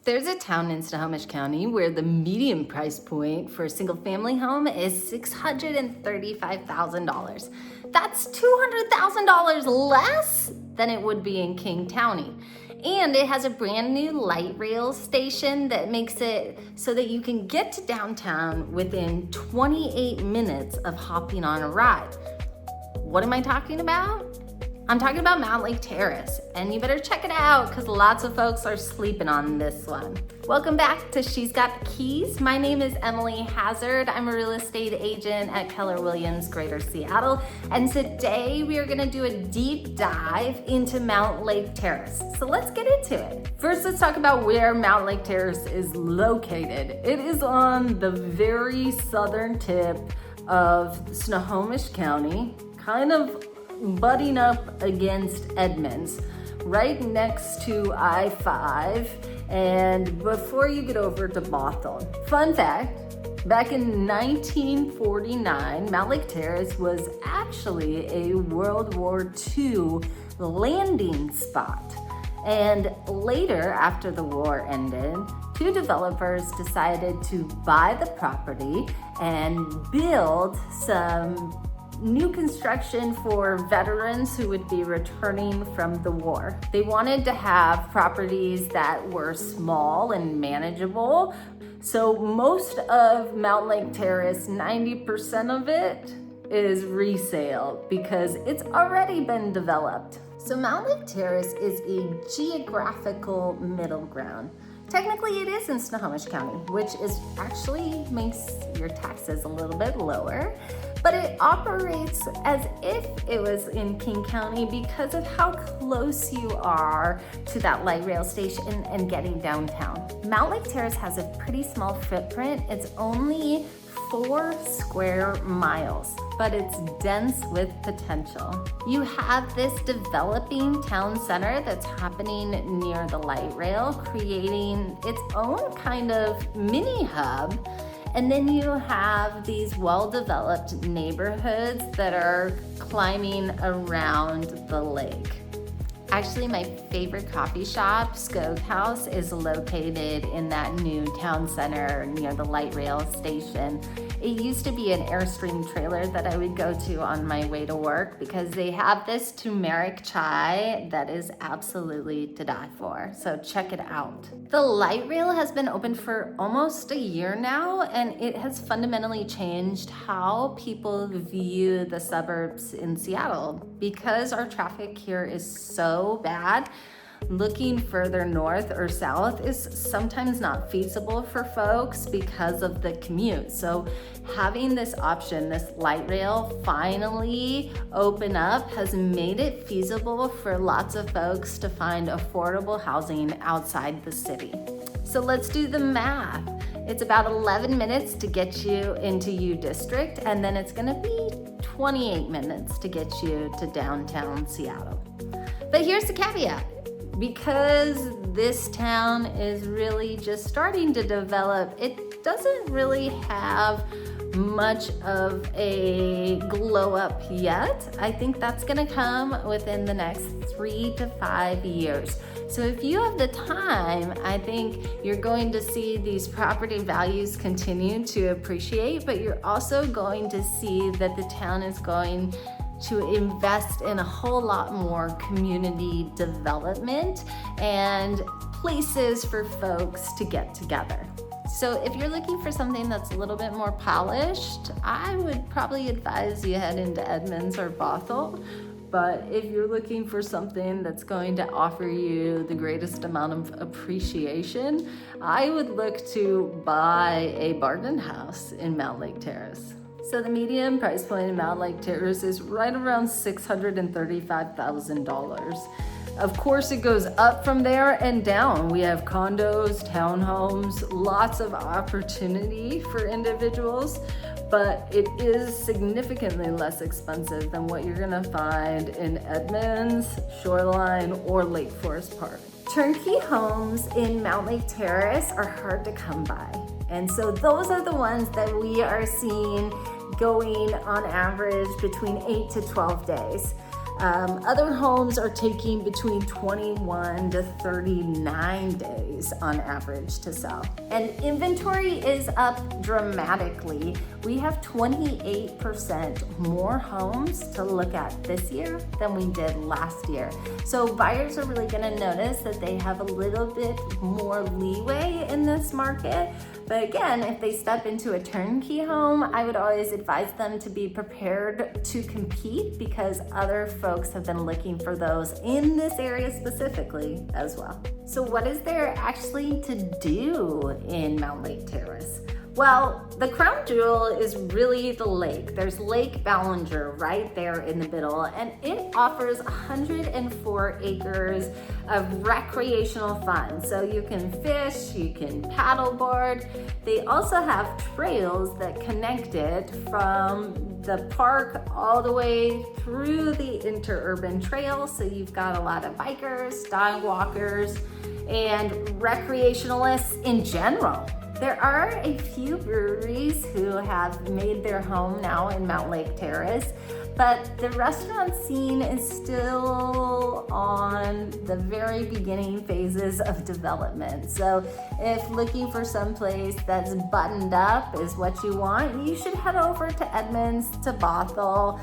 There's a town in Snohomish County where the median price point for a single family home is $635,000. That's $200,000 less than it would be in King County. And it has a brand new light rail station that makes it so that you can get to downtown within 28 minutes of hopping on a ride. What am I talking about? I'm talking about Mountlake Terrace, and you better check it out because lots of folks are sleeping on this one. Welcome back to She's Got the Keys. My name is Emily Hazard. I'm a real estate agent at Keller Williams Greater Seattle, and today we are gonna do a deep dive into Mountlake Terrace. So let's get into it. First, let's talk about where Mountlake Terrace is located. It is on the very southern tip of Snohomish County, kind of butting up against Edmonds, right next to I-5 and before you get over to Bothell. Fun fact, back in 1949, Mountlake Terrace was actually a World War II landing spot. And later, after the war ended, two developers decided to buy the property and build some new construction for veterans who would be returning from the war. They wanted to have properties that were small and manageable. So most of Mountlake Terrace, 90% of it is resale because it's already been developed. So Mountlake Terrace is a geographical middle ground. Technically it is in Snohomish County, which is actually makes your taxes a little bit lower, but it operates as if it was in King County because of how close you are to that light rail station and getting downtown. Mountlake Terrace has a pretty small footprint. It's only 4 square miles, but it's dense with potential. You have this developing town center that's happening near the light rail, creating its own kind of mini hub. And then you have these well-developed neighborhoods that are climbing around the lake. Actually, my favorite coffee shop, Skog House, is located in that new town center near the light rail station. It used to be an Airstream trailer that I would go to on my way to work because they have this turmeric chai that is absolutely to die for. So check it out. The light rail has been open for almost a year now, and it has fundamentally changed how people view the suburbs in Seattle. Because our traffic here is so bad, looking further north or south is sometimes not feasible for folks because of the commute. So having this option, this light rail finally open up, has made it feasible for lots of folks to find affordable housing outside the city. So let's do the math. It's about 11 minutes to get you into U District, and then it's gonna be 28 minutes to get you to downtown Seattle. But here's the caveat. Because this town is really just starting to develop, it doesn't really have much of a glow up yet. I think that's gonna come within the next 3 to 5 years. So if you have the time, I think you're going to see these property values continue to appreciate, but you're also going to see that the town is going to invest in a whole lot more community development and places for folks to get together. So if you're looking for something that's a little bit more polished, I would probably advise you head into Edmonds or Bothell. But if you're looking for something that's going to offer you the greatest amount of appreciation, I would look to buy a bargain house in Mountlake Terrace. So the median price point in Mountlake Terrace is right around $635,000. Of course, it goes up from there and down. We have condos, townhomes, lots of opportunity for individuals, but it is significantly less expensive than what you're gonna find in Edmonds, Shoreline, or Lake Forest Park. Turnkey homes in Mountlake Terrace are hard to come by. And so those are the ones that we are seeing going on average between 8 to 12 days. Other homes are taking between 21 to 39 days on average to sell. And inventory is up dramatically. We have 28% more homes to look at this year than we did last year. So buyers are really gonna notice that they have a little bit more leeway in this market. But again, if they step into a turnkey home, I would always advise them to be prepared to compete because other folks have been looking for those in this area specifically as well. So what is there actually to do in Mountlake Terrace? Well, the crown jewel is really the lake. There's Lake Ballinger right there in the middle, and it offers 104 acres of recreational fun. So you can fish, you can paddleboard. They also have trails that connect it from the park all the way through the interurban trail. So you've got a lot of bikers, dog walkers, and recreationalists in general. There are a few breweries who have made their home now in Mountlake Terrace, but the restaurant scene is still on the very beginning phases of development. So if looking for someplace that's buttoned up is what you want, you should head over to Edmonds, to Bothell.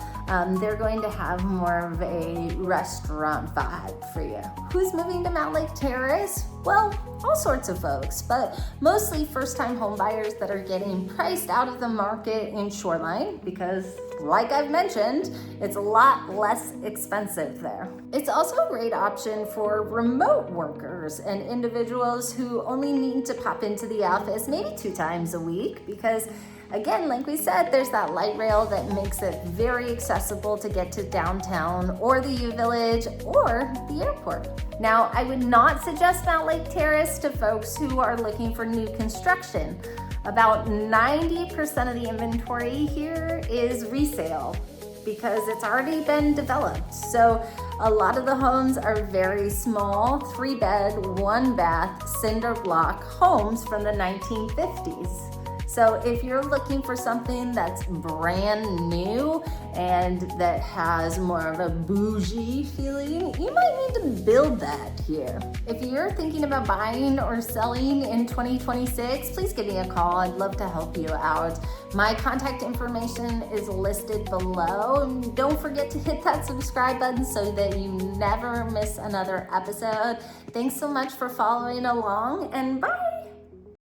They're going to have more of a restaurant vibe for you. Who's moving to Mountlake Terrace? Well, all sorts of folks, but mostly first-time home buyers that are getting priced out of the market in Shoreline because, like I've mentioned, it's a lot less expensive there. It's also a great option for remote workers and individuals who only need to pop into the office maybe 2 times a week because, again, like we said, there's that light rail that makes it very accessible to get to downtown or the U Village or the airport. Now, I would not suggest Mountlake Terrace to folks who are looking for new construction. About 90% of the inventory here is resale because it's already been developed. So a lot of the homes are very small, 3-bed, 1-bath, cinder block homes from the 1950s. So if you're looking for something that's brand new and that has more of a bougie feeling, you might need to build that here. If you're thinking about buying or selling in 2026, please give me a call. I'd love to help you out. My contact information is listed below. And don't forget to hit that subscribe button so that you never miss another episode. Thanks so much for following along, and bye.